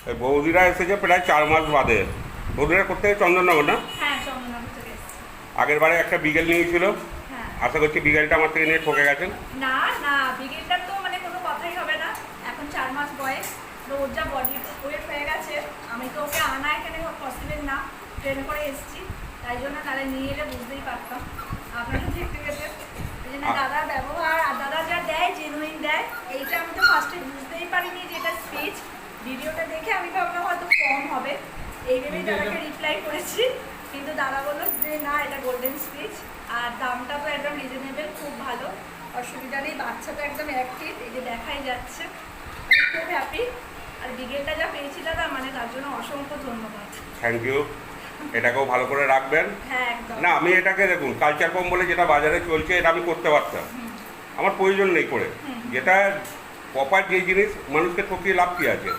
এই বৌদিরা এসেছে প্রায় 4 মাস বাদে। বৌদিরা করতে চন্দননগর না? হ্যাঁ, চন্দননগর থেকে এসেছি। আগের বারে একটা বিগেল নিয়েছিল, হ্যাঁ। আশা করছি বিগেলটা আমার থেকে নিয়ে ঠকে গেছেন। না না, বিগেলটার তো মানে কোনো কথাই হবে না। এখন 4 মাস বয়স, তো ওর যা বডি ওয়েট হয়ে গেছে, আমি তো ওকে আনা এখানে পসিবল না, ট্রেনে করে এসেছি, তাই জন্য তাহলে নিয়ে এলে বুঝতেই পারতাম, আপনারা দেখতে পেতেন। এই জন্য দাদার ব্যবহার আর দাদা যা দেয়, জেনুইন দেয়, এইটা আমি তো ফার্স্টে বুঝতেই পারিনি যে এটা স্পিচ। ভিডিওটা দেখে আমি ভাবলাম হয়তো কম হবে, এই ভেবেই দাদাকে রিপ্লাই করেছি, কিন্তু দাদা বললো যে না, এটা গোল্ডেন স্পিচ, আর দামটা তো একদম রিজনেবল, খুব ভালো, অসুবিধা নেই। বাচ্চা তো একদম অ্যাক্টিভ, এই যে দেখাই যাচ্ছে, আমি খুব হ্যাপি। আর বিগেলটা যা পেয়েছি দাদা, মানে তার জন্য অসংখ্য ধন্যবাদ। Thank you. এটাকেও ভালো করে রাখবেন। হ্যাঁ, একদম। না, আমি এটাকে দেখুন, কালচার কম বলে যেটা বাজারে চলছে এটা আমি করতে পারতাম, আমার প্রয়োজন নেই করে। যেটা প্রপার যে জিনিস, মানুষকে ঠকিয়ে লাভ কী আছে?